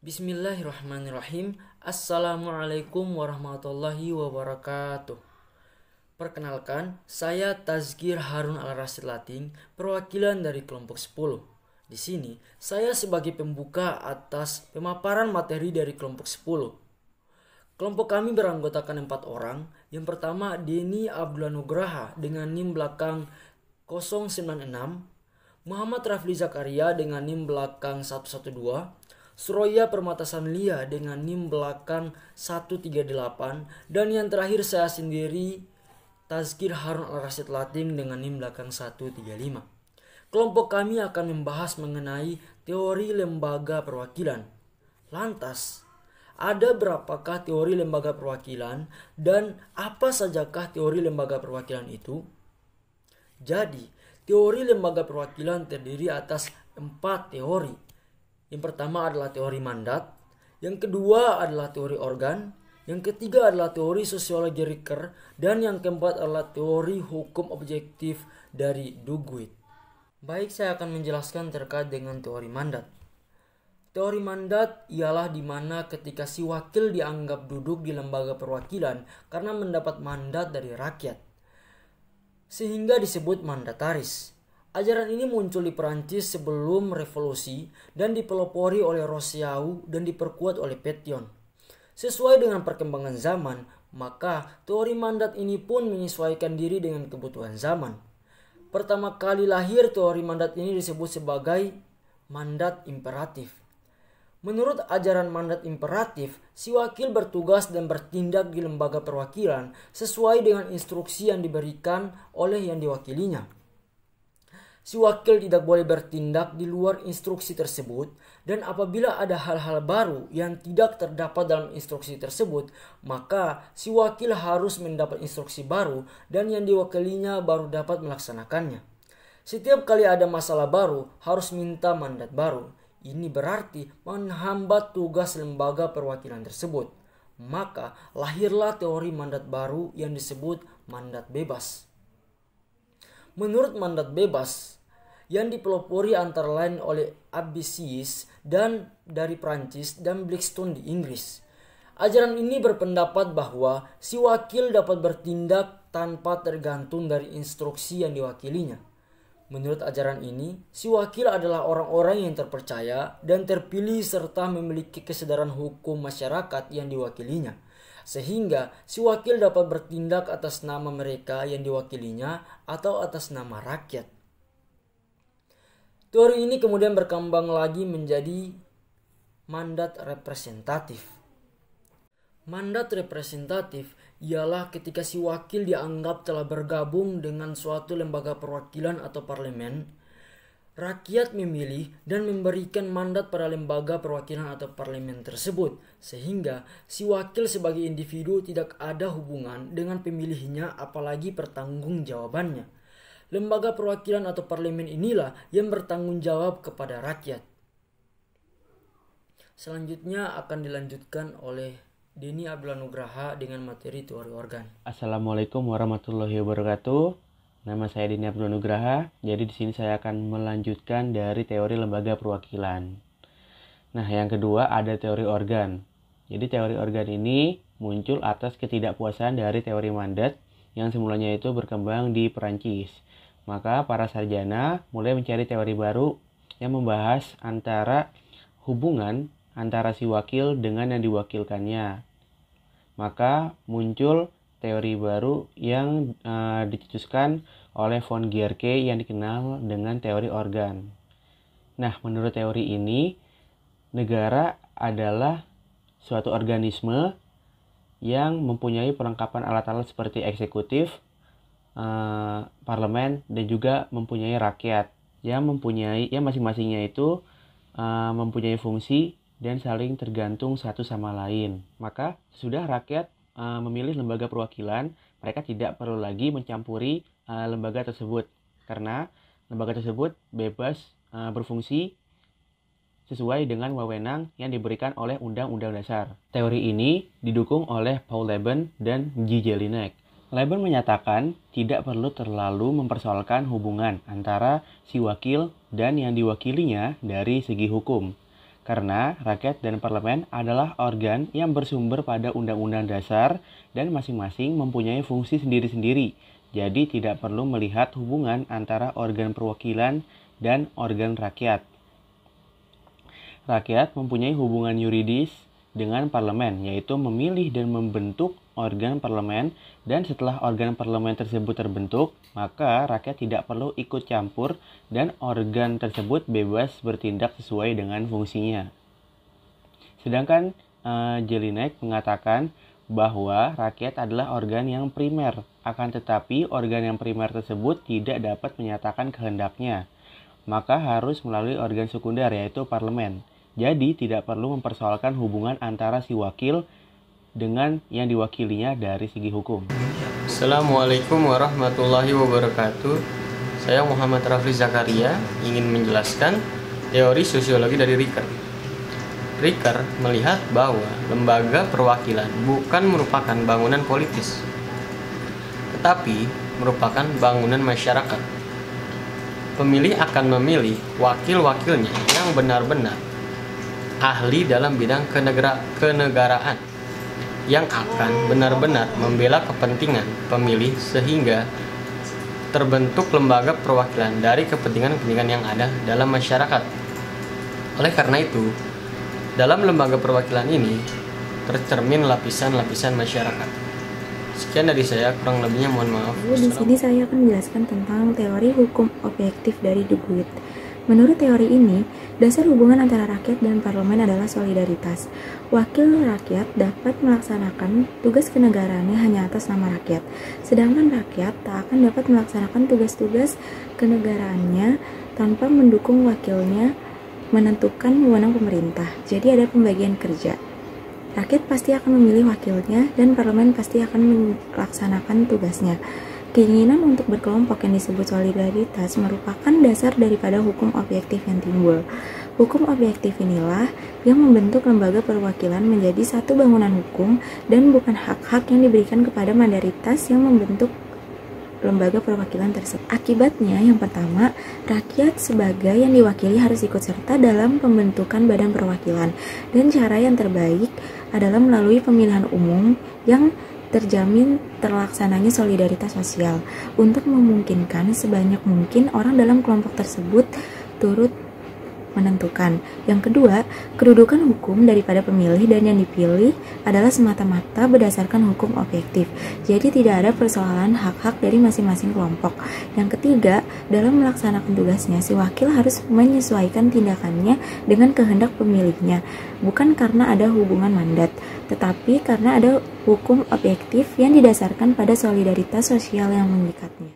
Bismillahirrahmanirrahim. Assalamualaikum warahmatullahi wabarakatuh. Perkenalkan, saya Tazkir Harun Al-Rasyid Lating, perwakilan dari kelompok 10. Di sini, saya sebagai pembuka atas pemaparan materi dari kelompok 10. Kelompok kami beranggotakan 4 orang. Yang pertama, Denny Abdullah Nugraha dengan NIM belakang 096, Muhammad Rafli Zakaria dengan NIM belakang 112, Suraya Permatasan Lia dengan NIM belakang 138, dan yang terakhir saya sendiri, Tazkir Harun Al-Rasyid Lating dengan NIM belakang 135. Kelompok kami akan membahas mengenai teori lembaga perwakilan. Lantas, ada berapakah teori lembaga perwakilan dan apa sajakah teori lembaga perwakilan itu? Jadi, teori lembaga perwakilan terdiri atas 4 teori. Yang pertama adalah teori mandat, yang kedua adalah teori organ, yang ketiga adalah teori sosiologi Ricker, dan yang keempat adalah teori hukum objektif dari Duguid. Baik, saya akan menjelaskan terkait dengan teori mandat. Teori mandat ialah di mana ketika si wakil dianggap duduk di lembaga perwakilan karena mendapat mandat dari rakyat, sehingga disebut mandataris. Ajaran ini muncul di Perancis sebelum revolusi dan dipelopori oleh Rousseau dan diperkuat oleh Pétion. Sesuai dengan perkembangan zaman, maka teori mandat ini pun menyesuaikan diri dengan kebutuhan zaman. Pertama kali lahir teori mandat ini disebut sebagai mandat imperatif. Menurut ajaran mandat imperatif, si wakil bertugas dan bertindak di lembaga perwakilan sesuai dengan instruksi yang diberikan oleh yang diwakilinya. Si wakil tidak boleh bertindak di luar instruksi tersebut, dan apabila ada hal-hal baru yang tidak terdapat dalam instruksi tersebut, maka si wakil harus mendapat instruksi baru dan yang diwakilinya baru dapat melaksanakannya. Setiap kali ada masalah baru, harus minta mandat baru. Ini berarti menghambat tugas lembaga perwakilan tersebut. Maka lahirlah teori mandat baru yang disebut mandat bebas. Menurut mandat bebas, yang dipelopori antara lain oleh Abbasis dan dari Prancis dan Blackstone di Inggris. Ajaran ini berpendapat bahwa si wakil dapat bertindak tanpa tergantung dari instruksi yang diwakilinya. Menurut ajaran ini, si wakil adalah orang-orang yang terpercaya dan terpilih serta memiliki kesadaran hukum masyarakat yang diwakilinya. Sehingga si wakil dapat bertindak atas nama mereka yang diwakilinya atau atas nama rakyat. Teori ini kemudian berkembang lagi menjadi mandat representatif. Mandat representatif ialah ketika si wakil dianggap telah bergabung dengan suatu lembaga perwakilan atau parlemen, rakyat memilih dan memberikan mandat pada lembaga perwakilan atau parlemen tersebut, sehingga si wakil sebagai individu tidak ada hubungan dengan pemilihnya apalagi pertanggungjawabannya. Lembaga perwakilan atau parlemen inilah yang bertanggung jawab kepada rakyat. Selanjutnya akan dilanjutkan oleh Denny Abdullah Nugraha dengan materi teori organ. Assalamualaikum warahmatullahi wabarakatuh. Nama saya Denny Abdullah Nugraha. Jadi di sini saya akan melanjutkan dari teori lembaga perwakilan. Nah, yang kedua ada teori organ. Jadi teori organ ini muncul atas ketidakpuasan dari teori mandat yang semulanya itu berkembang di Perancis. Maka para sarjana mulai mencari teori baru yang membahas antara hubungan antara si wakil dengan yang diwakilkannya. Maka muncul teori baru yang dicetuskan oleh von Guercke yang dikenal dengan teori organ. Nah, menurut teori ini, negara adalah suatu organisme yang mempunyai perlengkapan alat-alat seperti eksekutif, parlemen, dan juga mempunyai rakyat yang masing-masingnya itu mempunyai fungsi dan saling tergantung satu sama lain. Maka sudah rakyat memilih lembaga perwakilan, mereka tidak perlu lagi mencampuri lembaga tersebut karena lembaga tersebut bebas berfungsi sesuai dengan wewenang yang diberikan oleh Undang-Undang Dasar. Teori ini didukung oleh Paul Leben dan Guy Jelinek. Leben menyatakan tidak perlu terlalu mempersoalkan hubungan antara si wakil dan yang diwakilinya dari segi hukum. Karena rakyat dan parlemen adalah organ yang bersumber pada Undang-Undang Dasar dan masing-masing mempunyai fungsi sendiri-sendiri. Jadi tidak perlu melihat hubungan antara organ perwakilan dan organ rakyat. Rakyat mempunyai hubungan yuridis dengan parlemen, yaitu memilih dan membentuk organ parlemen, dan setelah organ parlemen tersebut terbentuk, maka rakyat tidak perlu ikut campur dan organ tersebut bebas bertindak sesuai dengan fungsinya. Sedangkan Jelinek mengatakan bahwa rakyat adalah organ yang primer, akan tetapi organ yang primer tersebut tidak dapat menyatakan kehendaknya, maka harus melalui organ sekunder yaitu parlemen. Jadi tidak perlu mempersoalkan hubungan antara si wakil dengan yang diwakilinya dari segi hukum. Assalamualaikum warahmatullahi wabarakatuh. Saya Muhammad Rafli Zakaria ingin menjelaskan teori sosiologi dari Ricker. Ricker melihat bahwa lembaga perwakilan bukan merupakan bangunan politis, tetapi merupakan bangunan masyarakat. Pemilih akan memilih wakil-wakilnya yang benar-benar ahli dalam bidang kenegaraan, yang akan benar-benar membela kepentingan pemilih sehingga terbentuk lembaga perwakilan dari kepentingan-kepentingan yang ada dalam masyarakat. Oleh karena itu, dalam lembaga perwakilan ini tercermin lapisan-lapisan masyarakat. Sekian dari saya, kurang lebihnya mohon maaf. Di sini saya akan menjelaskan tentang teori hukum objektif dari Duguid. Menurut teori ini, dasar hubungan antara rakyat dan parlemen adalah solidaritas. Wakil rakyat dapat melaksanakan tugas kenegaraannya hanya atas nama rakyat, sedangkan rakyat tak akan dapat melaksanakan tugas-tugas kenegaraannya tanpa mendukung wakilnya menentukan wewenang pemerintah. Jadi ada pembagian kerja. Rakyat pasti akan memilih wakilnya dan parlemen pasti akan melaksanakan tugasnya. Keinginan untuk berkelompok yang disebut solidaritas merupakan dasar daripada hukum objektif yang timbul. Hukum objektif inilah yang membentuk lembaga perwakilan menjadi satu bangunan hukum dan bukan hak-hak yang diberikan kepada mayoritas yang membentuk lembaga perwakilan tersebut. Akibatnya, yang pertama, rakyat sebagai yang diwakili harus ikut serta dalam pembentukan badan perwakilan, dan cara yang terbaik adalah melalui pemilihan umum yang terjamin terlaksananya solidaritas sosial untuk memungkinkan sebanyak mungkin orang dalam kelompok tersebut turut menentukan. Yang kedua, kedudukan hukum daripada pemilih dan yang dipilih adalah semata-mata berdasarkan hukum objektif. Jadi tidak ada persoalan hak-hak dari masing-masing kelompok. Yang ketiga, dalam melaksanakan tugasnya, si wakil harus menyesuaikan tindakannya dengan kehendak pemilihnya, bukan karena ada hubungan mandat, tetapi karena ada hukum objektif yang didasarkan pada solidaritas sosial yang mengikatnya.